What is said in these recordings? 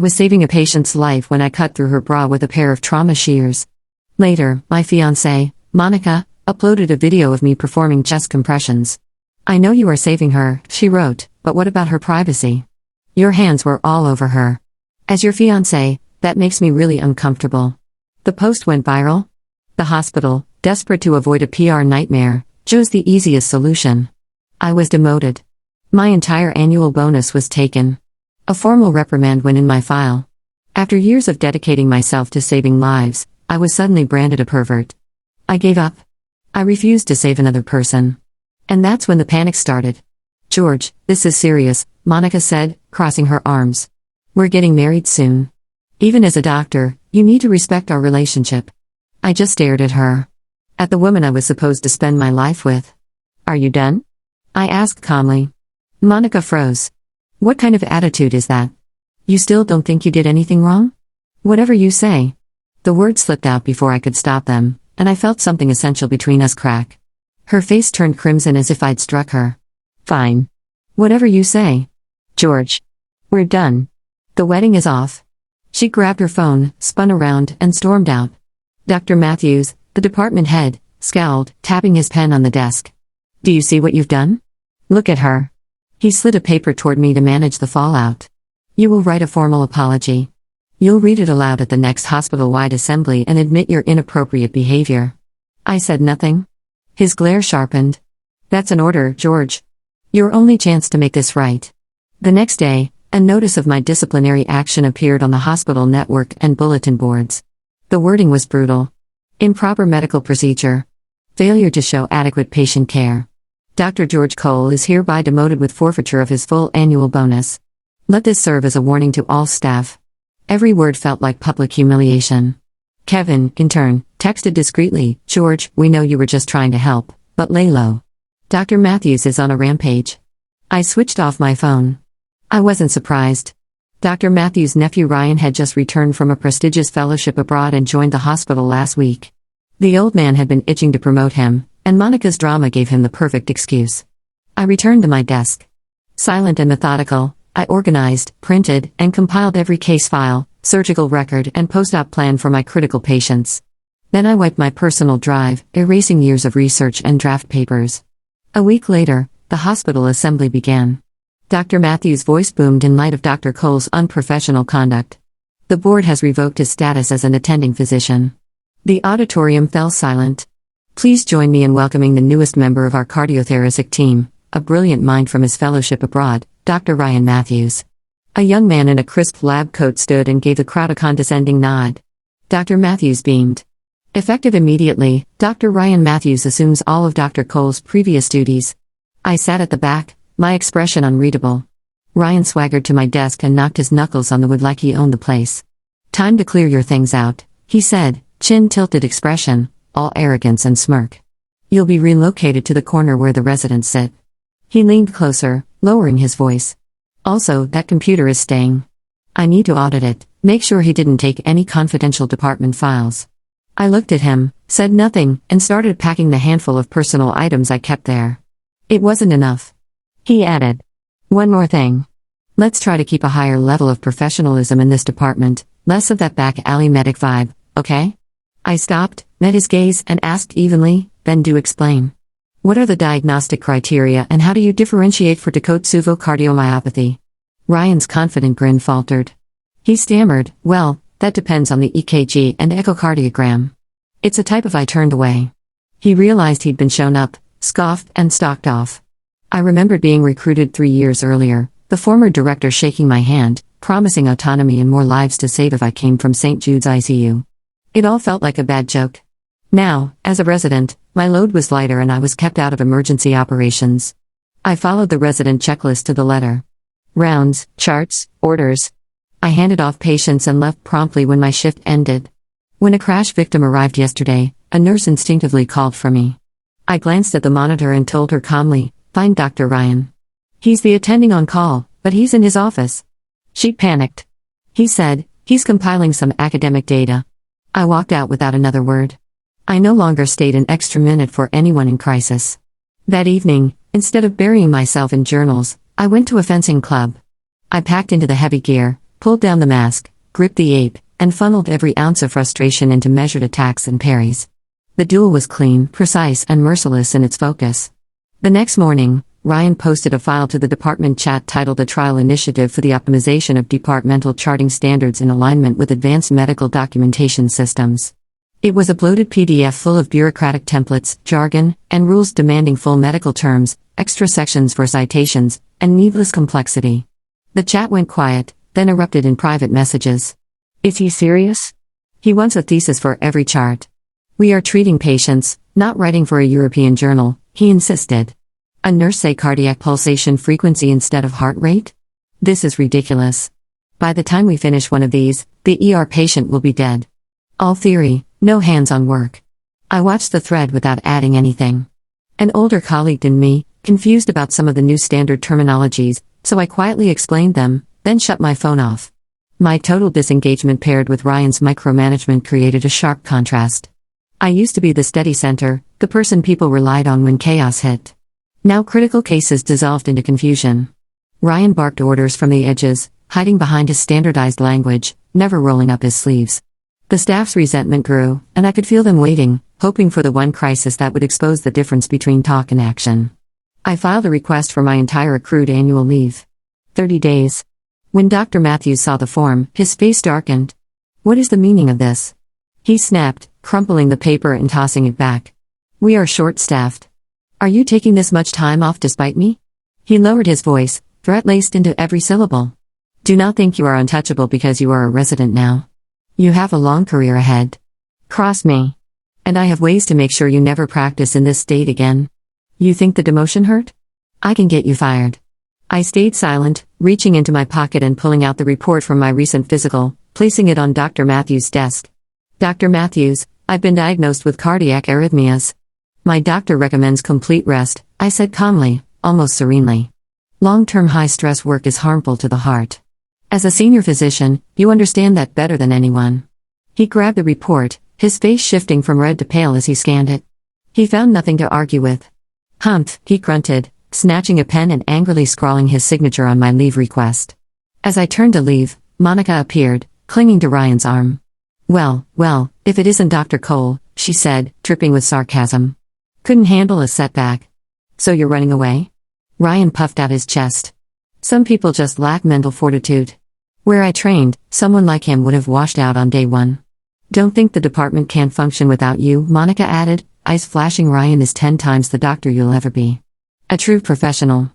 was saving a patient's life when I cut through her bra with a pair of trauma shears. Later, my fiance, Monica, uploaded a video of me performing chest compressions. "I know you are saving her," she wrote, "but what about her privacy? Your hands were all over her. As your fiance, that makes me really uncomfortable." The post went viral. The hospital, desperate to avoid a PR nightmare, chose the easiest solution. I was demoted. My entire annual bonus was taken. A formal reprimand went in my file. After years of dedicating myself to saving lives, I was suddenly branded a pervert. I gave up. I refused to save another person. And that's when the panic started. "George, this is serious," Monica said, crossing her arms. "We're getting married soon. Even as a doctor, you need to respect our relationship." I just stared at her. At the woman I was supposed to spend my life with. "Are you done?" I asked calmly. Monica froze. "What kind of attitude is that? You still don't think you did anything wrong?" "Whatever you say." The words slipped out before I could stop them, and I felt something essential between us crack. Her face turned crimson as if I'd struck her. "Fine. Whatever you say. George. We're done. The wedding is off." She grabbed her phone, spun around, and stormed out. Dr. Matthews, the department head, scowled, tapping his pen on the desk. "Do you see what you've done? Look at her." He slid a paper toward me to manage the fallout. "You will write a formal apology. You'll read it aloud at the next hospital-wide assembly and admit your inappropriate behavior." I said nothing. His glare sharpened. "That's an order, George. Your only chance to make this right." The next day, a notice of my disciplinary action appeared on the hospital network and bulletin boards. The wording was brutal. Improper medical procedure. Failure to show adequate patient care. Dr. George Cole is hereby demoted with forfeiture of his full annual bonus. Let this serve as a warning to all staff. Every word felt like public humiliation. Kevin, in turn, texted discreetly, "George, we know you were just trying to help, but lay low. Dr. Matthews is on a rampage." I switched off my phone. I wasn't surprised. Dr. Matthews' nephew Ryan had just returned from a prestigious fellowship abroad and joined the hospital last week. The old man had been itching to promote him, and Monica's drama gave him the perfect excuse. I returned to my desk. Silent and methodical, I organized, printed, and compiled every case file, surgical record, and post-op plan for my critical patients. Then I wiped my personal drive, erasing years of research and draft papers. A week later, the hospital assembly began. Dr. Matthews' voice boomed in light of Dr. Cole's unprofessional conduct. "The board has revoked his status as an attending physician." The auditorium fell silent. Please join me in welcoming the newest member of our cardiothoracic team, a brilliant mind from his fellowship abroad, Dr. Ryan Matthews. A young man in a crisp lab coat stood and gave the crowd a condescending nod. Dr. Matthews beamed. Effective immediately, Dr. Ryan Matthews assumes all of Dr. Cole's previous duties. I sat at the back, my expression unreadable. Ryan swaggered to my desk and knocked his knuckles on the wood like he owned the place. "Time to clear your things out," he said, chin-tilted expression, all arrogance and smirk. "You'll be relocated to the corner where the residents sit." He leaned closer, lowering his voice. "Also, that computer is staying. I need to audit it, make sure he didn't take any confidential department files." I looked at him, said nothing, and started packing the handful of personal items I kept there. It wasn't enough. He added, "One more thing. Let's try to keep a higher level of professionalism in this department, less of that back alley medic vibe, okay?" I stopped, met his gaze, and asked evenly, "Then do explain. What are the diagnostic criteria and how do you differentiate for Takotsubo cardiomyopathy?" Ryan's confident grin faltered. He stammered, "Well, that depends on the EKG and echocardiogram. It's a type of." I turned away. He realized he'd been shown up, scoffed, and stalked off. I remembered being recruited 3 years earlier, the former director shaking my hand, promising autonomy and more lives to save if I came from St. Jude's ICU. It all felt like a bad joke. Now, as a resident, my load was lighter and I was kept out of emergency operations. I followed the resident checklist to the letter. Rounds, charts, orders. I handed off patients and left promptly when my shift ended. When a crash victim arrived yesterday, a nurse instinctively called for me. I glanced at the monitor and told her calmly, "Find Dr. Ryan. He's the attending on call, but he's in his office." She panicked. He said, "He's compiling some academic data." I walked out without another word. I no longer stayed an extra minute for anyone in crisis. That evening, instead of burying myself in journals, I went to a fencing club. I packed into the heavy gear, pulled down the mask, gripped the ape, and funneled every ounce of frustration into measured attacks and parries. The duel was clean, precise, and merciless in its focus. The next morning, Ryan posted a file to the department chat titled "A Trial Initiative for the Optimization of Departmental Charting Standards in Alignment with Advanced Medical Documentation Systems." It was a bloated PDF full of bureaucratic templates, jargon, and rules demanding full medical terms, extra sections for citations, and needless complexity. The chat went quiet, then erupted in private messages. Is he serious? He wants a thesis for every chart. We are treating patients, not writing for a European journal, he insisted. A nurse say cardiac pulsation frequency instead of heart rate? This is ridiculous. By the time we finish one of these, the ER patient will be dead. All theory, no hands-on work. I watched the thread without adding anything. An older colleague than me, confused about some of the new standard terminologies, so I quietly explained them, then shut my phone off. My total disengagement paired with Ryan's micromanagement created a sharp contrast. I used to be the steady center, the person people relied on when chaos hit. Now critical cases dissolved into confusion. Ryan barked orders from the edges, hiding behind his standardized language, never rolling up his sleeves. The staff's resentment grew, and I could feel them waiting, hoping for the one crisis that would expose the difference between talk and action. I filed a request for my entire accrued annual leave. 30 days. When Dr. Matthews saw the form, his face darkened. What is the meaning of this? He snapped, crumpling the paper and tossing it back. We are short-staffed. Are you taking this much time off to spite me? He lowered his voice, threat laced into every syllable. Do not think you are untouchable because you are a resident now. You have a long career ahead. Cross me. And I have ways to make sure you never practice in this state again. You think the demotion hurt? I can get you fired. I stayed silent, reaching into my pocket and pulling out the report from my recent physical, placing it on Dr. Matthews' desk. Dr. Matthews, I've been diagnosed with cardiac arrhythmias. My doctor recommends complete rest, I said calmly, almost serenely. Long-term high-stress work is harmful to the heart. As a senior physician, you understand that better than anyone. He grabbed the report, his face shifting from red to pale as he scanned it. He found nothing to argue with. Humph, he grunted, snatching a pen and angrily scrawling his signature on my leave request. As I turned to leave, Monica appeared, clinging to Ryan's arm. Well, if it isn't Dr. Cole, she said, dripping with sarcasm. Couldn't handle a setback. So you're running away? Ryan puffed out his chest. Some people just lack mental fortitude. Where I trained, someone like him would have washed out on day one. Don't think the department can't function without you, Monica added, eyes flashing. Ryan is 10 times the doctor you'll ever be. A true professional.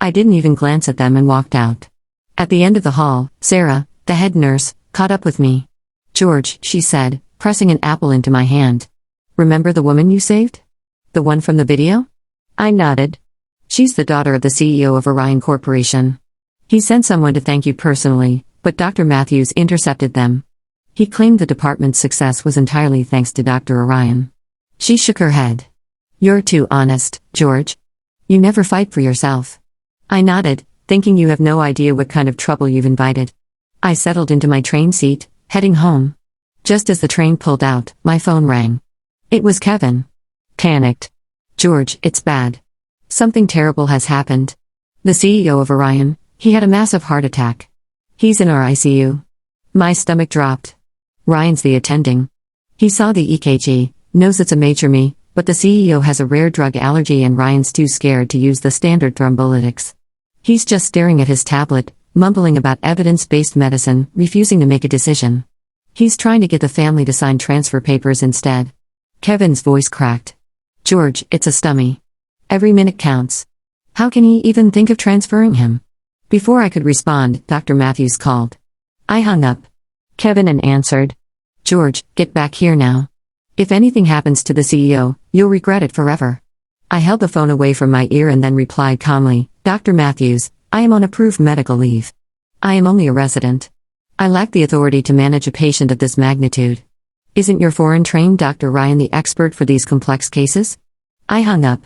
I didn't even glance at them and walked out. At the end of the hall, Sarah, the head nurse, caught up with me. George, she said, pressing an apple into my hand. Remember the woman you saved? The one from the video? I nodded. She's the daughter of the CEO of Orion Corporation. He sent someone to thank you personally, but Dr. Matthews intercepted them. He claimed the department's success was entirely thanks to Dr. Orion. She shook her head. You're too honest, George. You never fight for yourself. I nodded, thinking you have no idea what kind of trouble you've invited. I settled into my train seat, heading home. Just as the train pulled out, my phone rang. It was Kevin. Panicked. George, it's bad. Something terrible has happened. The CEO of Orion, he had a massive heart attack. He's in our ICU. My stomach dropped. Ryan's the attending. He saw the EKG, knows it's a major me, but the CEO has a rare drug allergy and Ryan's too scared to use the standard thrombolytics. He's just staring at his tablet, mumbling about evidence-based medicine, refusing to make a decision. He's trying to get the family to sign transfer papers instead. Kevin's voice cracked. George, it's a stummy. Every minute counts. How can he even think of transferring him? Before I could respond, Dr. Matthews called. I hung up. Kevin answered. George, get back here now. If anything happens to the CEO, you'll regret it forever. I held the phone away from my ear and then replied calmly, Dr. Matthews, I am on approved medical leave. I am only a resident. I lack the authority to manage a patient of this magnitude. Isn't your foreign-trained Dr. Ryan the expert for these complex cases? I hung up.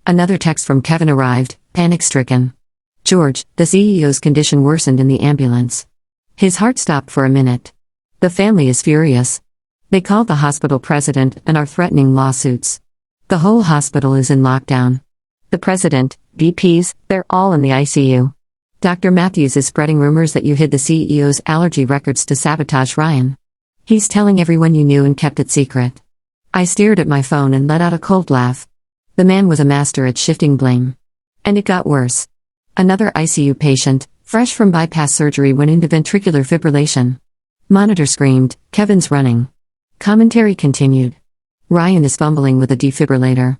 Another text from Kevin arrived, panic-stricken. George, the CEO's condition worsened in the ambulance. His heart stopped for a minute. The family is furious. They called the hospital president and are threatening lawsuits. The whole hospital is in lockdown. The president, VPs, they're all in the ICU. Dr. Matthews is spreading rumors that you hid the CEO's allergy records to sabotage Ryan. He's telling everyone you knew and kept it secret. I stared at my phone and let out a cold laugh. The man was a master at shifting blame. And it got worse. Another ICU patient, fresh from bypass surgery, went into ventricular fibrillation. Monitor screamed, "Kevin's running." Commentary continued. Ryan is fumbling with a defibrillator.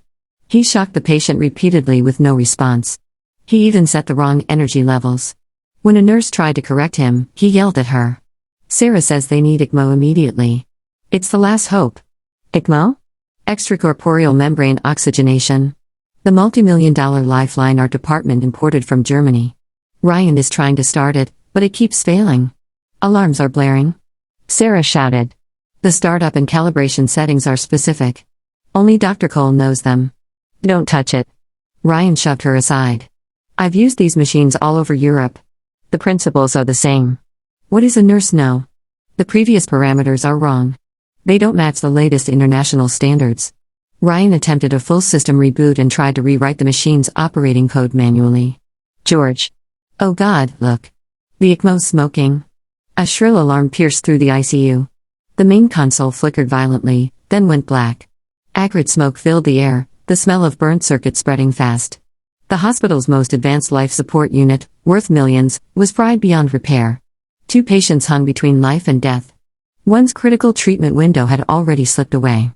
He shocked the patient repeatedly with no response. He even set the wrong energy levels. When a nurse tried to correct him, he yelled at her. Sarah says they need ECMO immediately. It's the last hope. ECMO? Extracorporeal membrane oxygenation. The multi-million-dollar lifeline our department imported from Germany. Ryan is trying to start it, but it keeps failing. Alarms are blaring. Sarah shouted. The startup and calibration settings are specific. Only Dr. Cole knows them. Don't touch it. Ryan shoved her aside. I've used these machines all over Europe. The principles are the same. What does a nurse know? The previous parameters are wrong. They don't match the latest international standards. Ryan attempted a full system reboot and tried to rewrite the machine's operating code manually. George. Oh God, look. The ECMO's smoking. A shrill alarm pierced through the ICU. The main console flickered violently, then went black. Acrid smoke filled the air, the smell of burnt circuits spreading fast. The hospital's most advanced life support unit, worth millions, was fried beyond repair. 2 patients hung between life and death. One's critical treatment window had already slipped away.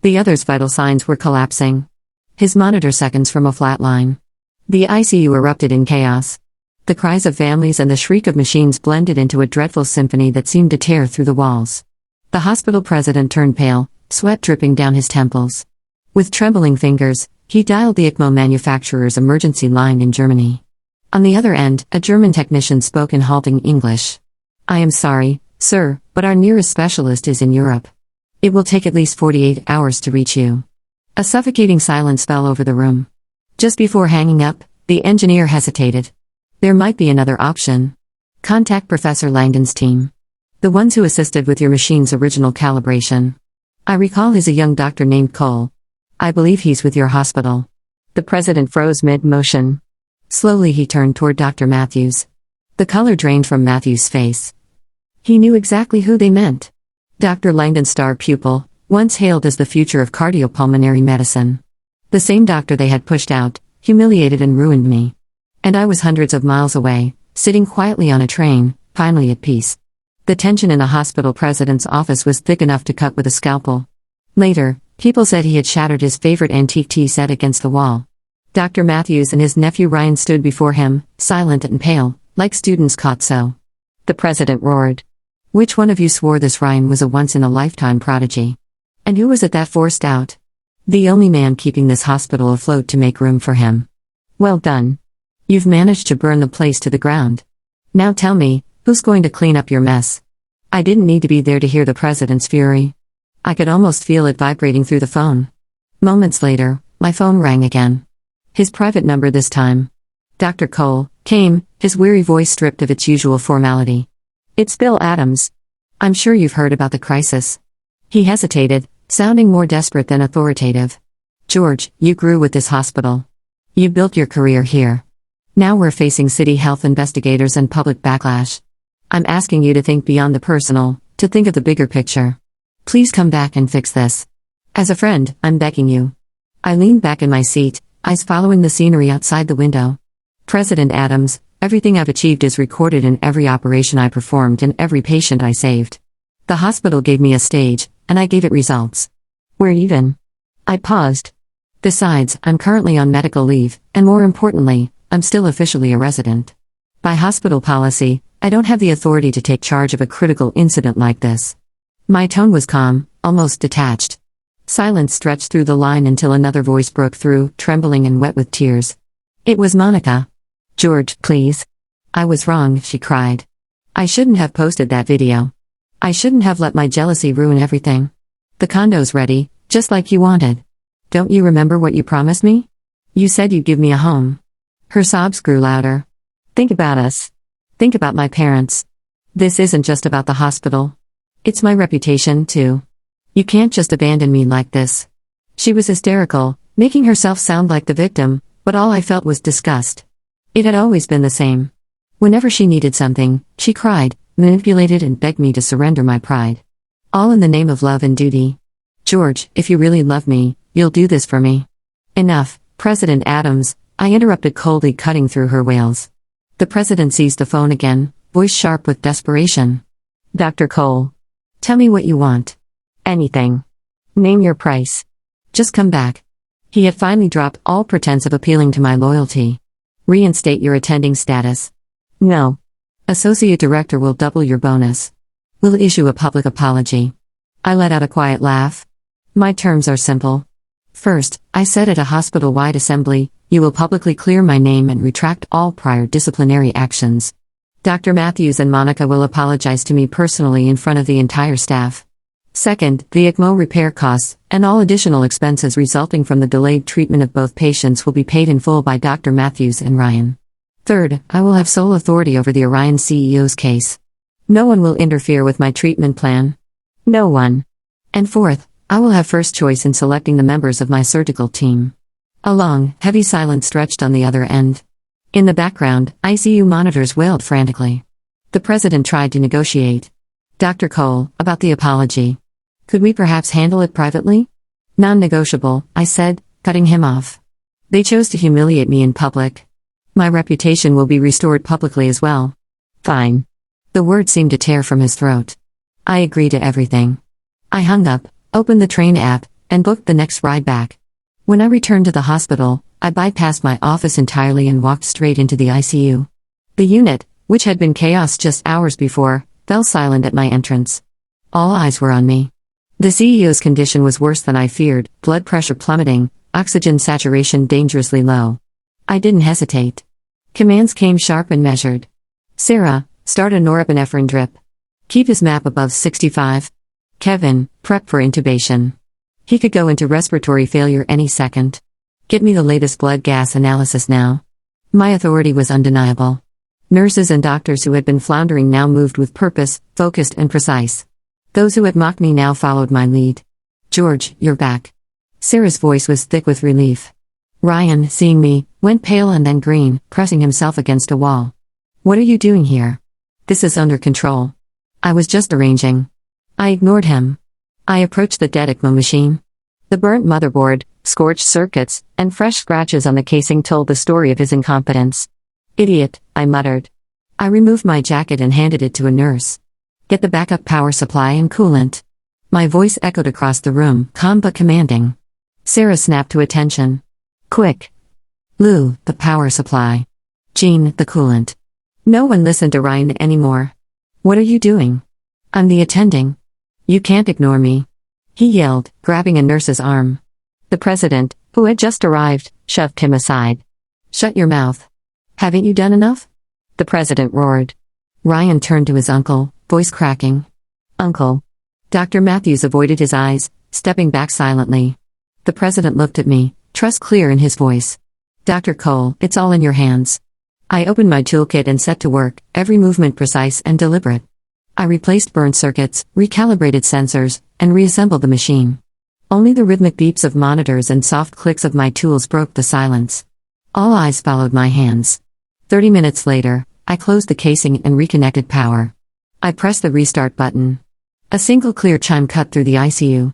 The other's vital signs were collapsing. His monitor seconds from a flatline. The ICU erupted in chaos. The cries of families and the shriek of machines blended into a dreadful symphony that seemed to tear through the walls. The hospital president turned pale, sweat dripping down his temples. With trembling fingers, he dialed the ECMO manufacturer's emergency line in Germany. On the other end, a German technician spoke in halting English. I am sorry, sir, but our nearest specialist is in Europe. It will take at least 48 hours to reach you. A suffocating silence fell over the room. Just before hanging up, the engineer hesitated. There might be another option. Contact Professor Langdon's team. The ones who assisted with your machine's original calibration. I recall he's a young doctor named Cole. I believe he's with your hospital. The president froze mid-motion. Slowly he turned toward Dr. Matthews. The color drained from Matthews' face. He knew exactly who they meant. Dr. Langdon's star pupil, once hailed as the future of cardiopulmonary medicine. The same doctor they had pushed out, humiliated and ruined me. And I was hundreds of miles away, sitting quietly on a train, finally at peace. The tension in the hospital president's office was thick enough to cut with a scalpel. Later, people said he had shattered his favorite antique tea set against the wall. Dr. Matthews and his nephew Ryan stood before him, silent and pale, like students caught so. The president roared. Which one of you swore this Ryan was a once-in-a-lifetime prodigy? And who was it that forced out? The only man keeping this hospital afloat to make room for him. Well done. You've managed to burn the place to the ground. Now tell me, who's going to clean up your mess? I didn't need to be there to hear the president's fury. I could almost feel it vibrating through the phone. Moments later, my phone rang again. His private number this time. Dr. Cole came, his weary voice stripped of its usual formality. It's Bill Adams. I'm sure you've heard about the crisis. He hesitated, sounding more desperate than authoritative. George, you grew with this hospital. You built your career here. Now we're facing city health investigators and public backlash. I'm asking you to think beyond the personal, to think of the bigger picture. Please come back and fix this. As a friend, I'm begging you. I leaned back in my seat, eyes following the scenery outside the window. President Adams, everything I've achieved is recorded in every operation I performed and every patient I saved. The hospital gave me a stage, and I gave it results. We're even. I paused. Besides, I'm currently on medical leave, and more importantly, I'm still officially a resident. By hospital policy, I don't have the authority to take charge of a critical incident like this. My tone was calm, almost detached. Silence stretched through the line until another voice broke through, trembling and wet with tears. It was Monica. George, please. I was wrong, she cried. I shouldn't have posted that video. I shouldn't have let my jealousy ruin everything. The condo's ready, just like you wanted. Don't you remember what you promised me? You said you'd give me a home. Her sobs grew louder. Think about us. Think about my parents. This isn't just about the hospital. It's my reputation, too. You can't just abandon me like this. She was hysterical, making herself sound like the victim, but all I felt was disgust. It had always been the same. Whenever she needed something, she cried, manipulated and begged me to surrender my pride. All in the name of love and duty. George, if you really love me, you'll do this for me. Enough, President Adams, I interrupted coldly, cutting through her wails. The president seized the phone again, voice sharp with desperation. Dr. Cole. Tell me what you want. Anything. Name your price. Just come back. He had finally dropped all pretense of appealing to my loyalty. Reinstate your attending status. No. Associate director will double your bonus. We'll issue a public apology. I let out a quiet laugh. My terms are simple. First, I said at a hospital-wide assembly, you will publicly clear my name and retract all prior disciplinary actions. Dr. Matthews and Monica will apologize to me personally in front of the entire staff. Second, the ECMO repair costs, and all additional expenses resulting from the delayed treatment of both patients will be paid in full by Dr. Matthews and Ryan. Third, I will have sole authority over the Orion CEO's case. No one will interfere with my treatment plan. No one. And fourth, I will have first choice in selecting the members of my surgical team. A long, heavy silence stretched on the other end. In the background, ICU monitors wailed frantically. The president tried to negotiate. Dr. Cole, about the apology. Could we perhaps handle it privately? Non-negotiable, I said, cutting him off. They chose to humiliate me in public. My reputation will be restored publicly as well. Fine. The words seemed to tear from his throat. I agree to everything. I hung up, opened the train app, and booked the next ride back. When I returned to the hospital, I bypassed my office entirely and walked straight into the ICU. The unit, which had been chaos just hours before, fell silent at my entrance. All eyes were on me. The CEO's condition was worse than I feared, blood pressure plummeting, oxygen saturation dangerously low. I didn't hesitate. Commands came sharp and measured. Sarah, start a norepinephrine drip. Keep his MAP above 65. Kevin, prep for intubation. He could go into respiratory failure any second. Get me the latest blood gas analysis now. My authority was undeniable. Nurses and doctors who had been floundering now moved with purpose, focused and precise. Those who had mocked me now followed my lead. George, you're back. Sarah's voice was thick with relief. Ryan, seeing me, went pale and then green, pressing himself against a wall. What are you doing here? This is under control. I was just arranging. I ignored him. I approached the dead ECMO machine. The burnt motherboard, scorched circuits, and fresh scratches on the casing told the story of his incompetence. Idiot, I muttered. I removed my jacket and handed it to a nurse. Get the backup power supply and coolant. My voice echoed across the room, calm but commanding. Sarah snapped to attention. Quick. Lou, the power supply. Jean, the coolant. No one listened to Ryan anymore. What are you doing? I'm the attending. You can't ignore me. He yelled, grabbing a nurse's arm. The president, who had just arrived, shoved him aside. Shut your mouth. Haven't you done enough? The president roared. Ryan turned to his uncle, voice cracking. Uncle. Dr. Matthews avoided his eyes, stepping back silently. The president looked at me, trust clear in his voice. Dr. Cole, it's all in your hands. I opened my toolkit and set to work, every movement precise and deliberate. I replaced burned circuits, recalibrated sensors, and reassembled the machine. Only the rhythmic beeps of monitors and soft clicks of my tools broke the silence. All eyes followed my hands. 30 minutes later, I closed the casing and reconnected power. I pressed the restart button. A single clear chime cut through the ICU.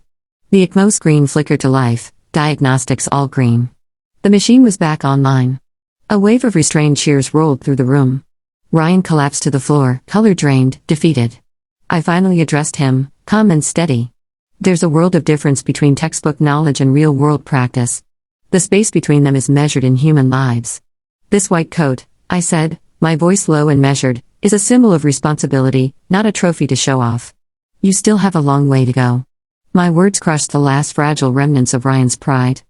The ECMO screen flickered to life, diagnostics all green. The machine was back online. A wave of restrained cheers rolled through the room. Ryan collapsed to the floor, color drained, defeated. I finally addressed him, calm and steady. There's a world of difference between textbook knowledge and real-world practice. The space between them is measured in human lives. This white coat, I said, my voice low and measured, is a symbol of responsibility, not a trophy to show off. You still have a long way to go. My words crushed the last fragile remnants of Ryan's pride.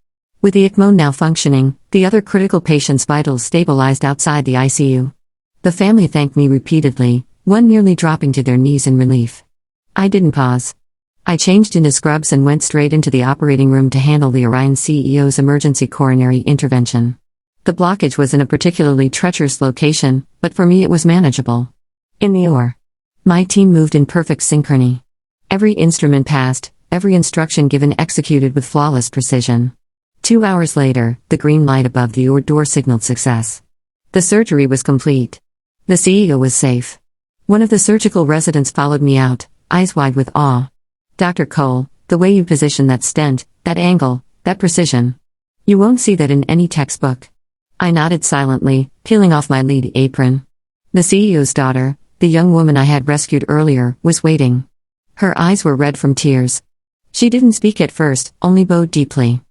With the ECMO now functioning, the other critical patient's vitals stabilized outside the ICU. The family thanked me repeatedly, one nearly dropping to their knees in relief. I didn't pause. I changed into scrubs and went straight into the operating room to handle the Orion CEO's emergency coronary intervention. The blockage was in a particularly treacherous location, but for me it was manageable. In the OR, my team moved in perfect synchrony. Every instrument passed, every instruction given executed with flawless precision. 2 hours later, the green light above the OR door signaled success. The surgery was complete. The CEO was safe. One of the surgical residents followed me out, eyes wide with awe. "Dr. Cole, the way you position that stent, that angle, that precision. You won't see that in any textbook." I nodded silently, peeling off my lead apron. The CEO's daughter, the young woman I had rescued earlier, was waiting. Her eyes were red from tears. She didn't speak at first, only bowed deeply.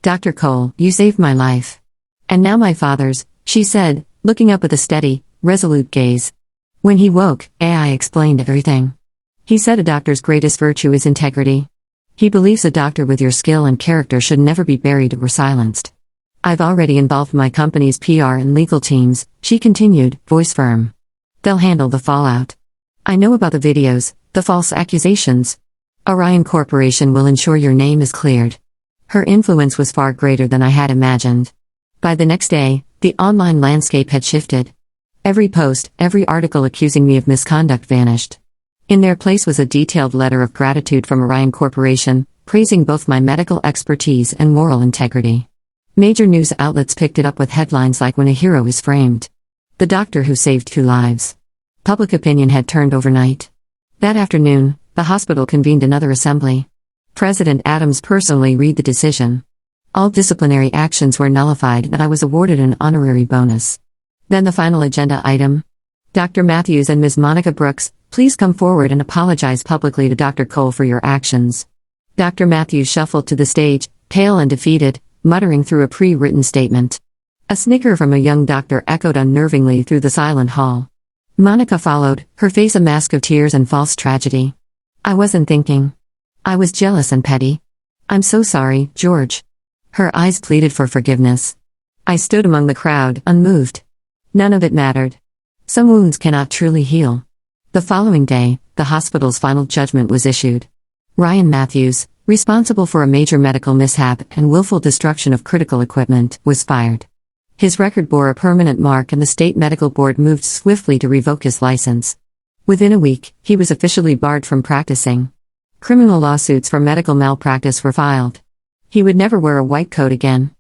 "Dr. Cole, you saved my life. And now my father's," she said, looking up with a steady, resolute gaze. When he woke, AI explained everything. He said a doctor's greatest virtue is integrity. He believes a doctor with your skill and character should never be buried or silenced. "I've already involved my company's PR and legal teams," she continued, voice firm. "They'll handle the fallout. I know about the videos, the false accusations. Orion Corporation will ensure your name is cleared." Her influence was far greater than I had imagined. By the next day, the online landscape had shifted. Every post, every article accusing me of misconduct vanished. In their place was a detailed letter of gratitude from Orion Corporation, praising both my medical expertise and moral integrity. Major news outlets picked it up with headlines like "When a Hero is Framed. The Doctor Who Saved 2 Lives." Public opinion had turned overnight. That afternoon, the hospital convened another assembly. President Adams personally read the decision. All disciplinary actions were nullified and I was awarded an honorary bonus. Then the final agenda item. "Dr. Matthews and Ms. Monica Brooks, please come forward and apologize publicly to Dr. Cole for your actions." Dr. Matthews shuffled to the stage, pale and defeated, muttering through a pre-written statement. A snicker from a young doctor echoed unnervingly through the silent hall. Monica followed, her face a mask of tears and false tragedy. "I wasn't thinking. I was jealous and petty. I'm so sorry, George." Her eyes pleaded for forgiveness. I stood among the crowd, unmoved. None of it mattered. Some wounds cannot truly heal. The following day, the hospital's final judgment was issued. Ryan Matthews, responsible for a major medical mishap and willful destruction of critical equipment, was fired. His record bore a permanent mark and the state medical board moved swiftly to revoke his license. Within a week, he was officially barred from practicing. Criminal lawsuits for medical malpractice were filed. He would never wear a white coat again.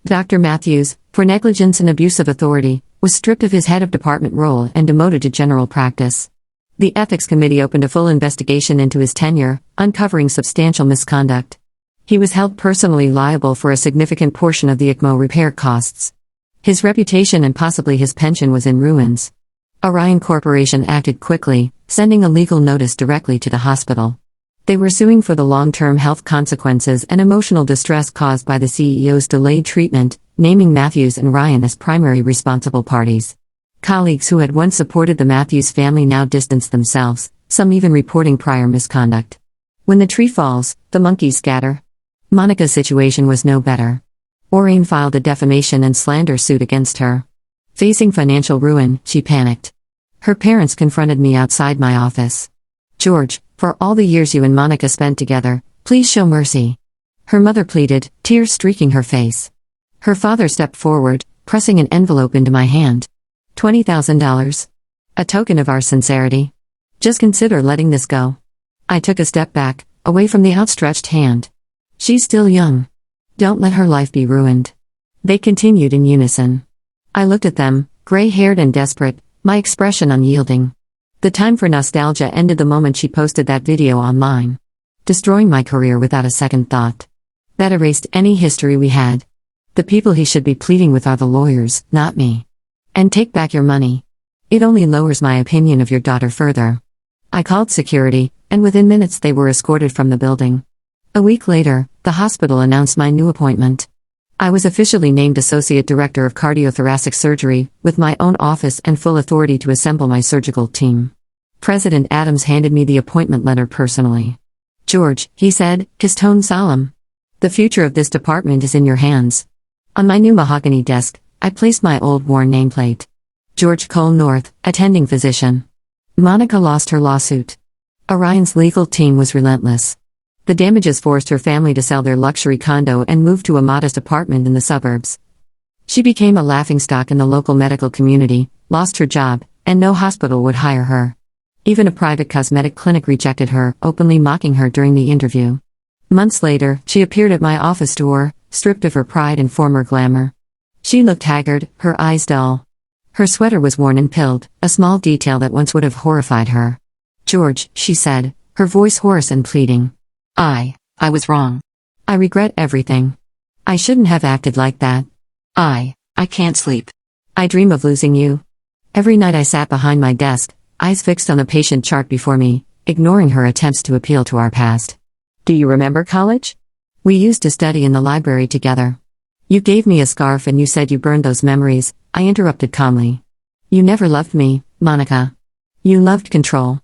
Dr. Matthews, for negligence and abuse of authority, was stripped of his head of department role and demoted to general practice. The Ethics Committee opened a full investigation into his tenure, uncovering substantial misconduct. He was held personally liable for a significant portion of the ECMO repair costs. His reputation and possibly his pension was in ruins. Orion Corporation acted quickly, sending a legal notice directly to the hospital. They were suing for the long-term health consequences and emotional distress caused by the CEO's delayed treatment, naming Matthews and Ryan as primary responsible parties. Colleagues who had once supported the Matthews family now distanced themselves, some even reporting prior misconduct. When the tree falls, the monkeys scatter. Monica's situation was no better. Orion filed a defamation and slander suit against her. Facing financial ruin, she panicked. Her parents confronted me outside my office. "George, for all the years you and Monica spent together, please show mercy." Her mother pleaded, tears streaking her face. Her father stepped forward, pressing an envelope into my hand. $20,000. A token of our sincerity. Just consider letting this go. I took a step back, away from the outstretched hand. She's still young. Don't let her life be ruined. They continued in unison. I looked at them, gray-haired and desperate, my expression unyielding. The time for nostalgia ended the moment she posted that video online. Destroying my career without a second thought. That erased any history we had. The people he should be pleading with are the lawyers, not me. And take back your money. It only lowers my opinion of your daughter further. I called security, and within minutes they were escorted from the building. A week later, the hospital announced my new appointment. I was officially named Associate Director of Cardiothoracic Surgery, with my own office and full authority to assemble my surgical team. President Adams handed me the appointment letter personally. "George," he said, his tone solemn. "The future of this department is in your hands." On my new mahogany desk, I placed my old worn nameplate. George Cole North, attending physician. Monica lost her lawsuit. Orion's legal team was relentless. The damages forced her family to sell their luxury condo and move to a modest apartment in the suburbs. She became a laughingstock in the local medical community, lost her job, and no hospital would hire her. Even a private cosmetic clinic rejected her, openly mocking her during the interview. Months later, she appeared at my office door, stripped of her pride and former glamour. She looked haggard, her eyes dull. Her sweater was worn and pilled, a small detail that once would have horrified her. "George," she said, her voice hoarse and pleading. I was wrong. I regret everything. I shouldn't have acted like that. I can't sleep. I dream of losing you." Every night I sat behind my desk, eyes fixed on the patient chart before me, ignoring her attempts to appeal to our past. "Do you remember college? We used to study in the library together. You gave me a scarf and you said you burned those memories," I interrupted calmly. "You never loved me, Monica. You loved control.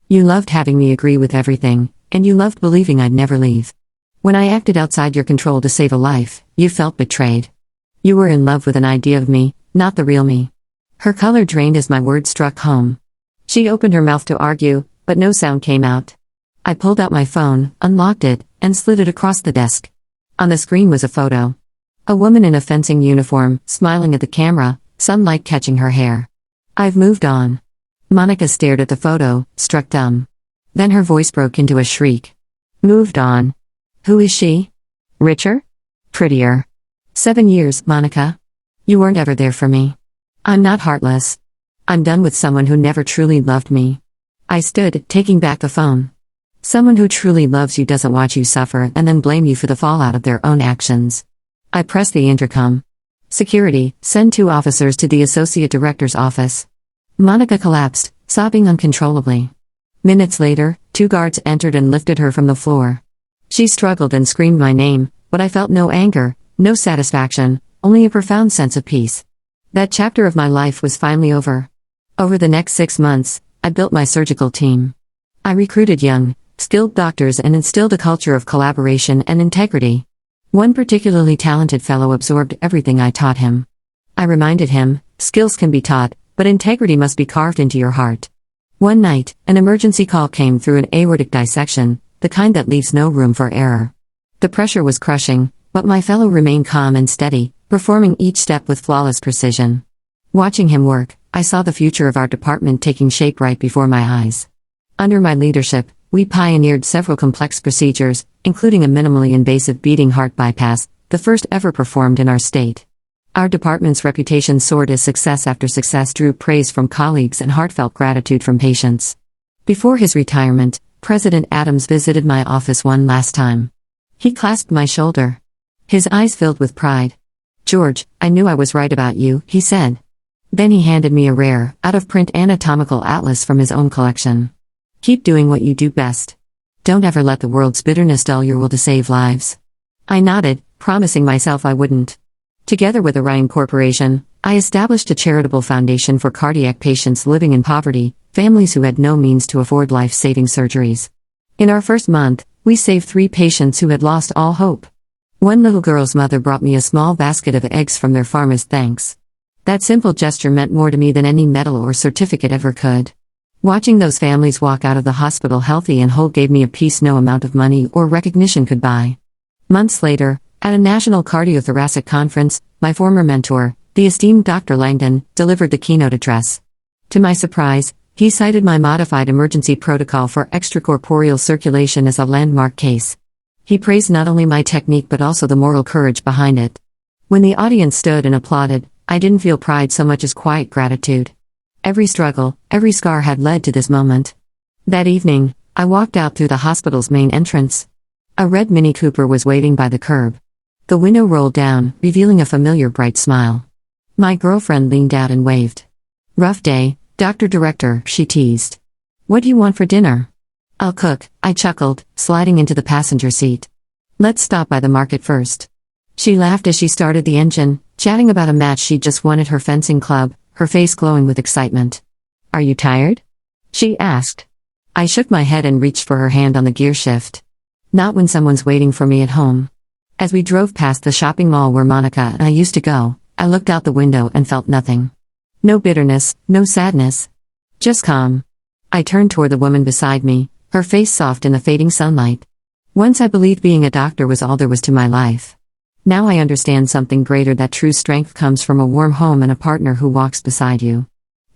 You loved having me agree with everything, and you loved believing I'd never leave. When I acted outside your control to save a life, you felt betrayed. You were in love with an idea of me, not the real me." Her color drained as my words struck home. She opened her mouth to argue, but no sound came out. I pulled out my phone, unlocked it, and slid it across the desk. On the screen was a photo. A woman in a fencing uniform, smiling at the camera, sunlight catching her hair. "I've moved on." Monica stared at the photo, struck dumb. Then her voice broke into a shriek. "Moved on? Who is she? Richer? Prettier? 7 years, Monica. You weren't ever there for me. I'm not heartless. I'm done with someone who never truly loved me." I stood, taking back the phone. Someone who truly loves you doesn't watch you suffer and then blame you for the fallout of their own actions. I pressed the intercom. "Security, send 2 officers to the associate director's office." Monica collapsed, sobbing uncontrollably. Minutes later, 2 guards entered and lifted her from the floor. She struggled and screamed my name, but I felt no anger, no satisfaction, only a profound sense of peace. That chapter of my life was finally over. Over the next 6 months, I built my surgical team. I recruited young, skilled doctors and instilled a culture of collaboration and integrity. One particularly talented fellow absorbed everything I taught him. I reminded him, skills can be taught, but integrity must be carved into your heart. One night, an emergency call came through an aortic dissection, the kind that leaves no room for error. The pressure was crushing, but my fellow remained calm and steady, performing each step with flawless precision. Watching him work, I saw the future of our department taking shape right before my eyes. Under my leadership, we pioneered several complex procedures, including a minimally invasive beating heart bypass, the first ever performed in our state. Our department's reputation soared as success after success drew praise from colleagues and heartfelt gratitude from patients. Before his retirement, President Adams visited my office one last time. He clasped my shoulder. His eyes filled with pride. "George, I knew I was right about you," he said. Then he handed me a rare, out-of-print anatomical atlas from his own collection. "Keep doing what you do best. Don't ever let the world's bitterness dull your will to save lives." I nodded, promising myself I wouldn't. Together with Orion Corporation, I established a charitable foundation for cardiac patients living in poverty, families who had no means to afford life-saving surgeries. In our first month, we saved 3 patients who had lost all hope. One little girl's mother brought me a small basket of eggs from their farm as thanks. That simple gesture meant more to me than any medal or certificate ever could. Watching those families walk out of the hospital healthy and whole gave me a peace no amount of money or recognition could buy. Months later, at a national cardiothoracic conference, my former mentor, the esteemed Dr. Langdon, delivered the keynote address. To my surprise, he cited my modified emergency protocol for extracorporeal circulation as a landmark case. He praised not only my technique but also the moral courage behind it. When the audience stood and applauded, I didn't feel pride so much as quiet gratitude. Every struggle, every scar had led to this moment. That evening, I walked out through the hospital's main entrance. A red Mini Cooper was waiting by the curb. The window rolled down, revealing a familiar bright smile. My girlfriend leaned out and waved. "Rough day, Dr. Director," she teased. "What do you want for dinner?" "I'll cook," I chuckled, sliding into the passenger seat. "Let's stop by the market first." She laughed as she started the engine, chatting about a match she'd just won at her fencing club, her face glowing with excitement. "Are you tired?" she asked. I shook my head and reached for her hand on the gear shift. "Not when someone's waiting for me at home." As we drove past the shopping mall where Monica and I used to go, I looked out the window and felt nothing. No bitterness, no sadness. Just calm. I turned toward the woman beside me, her face soft in the fading sunlight. Once I believed being a doctor was all there was to my life. Now I understand something greater, that true strength comes from a warm home and a partner who walks beside you.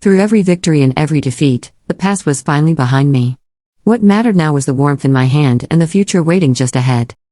Through every victory and every defeat, the past was finally behind me. What mattered now was the warmth in my hand and the future waiting just ahead.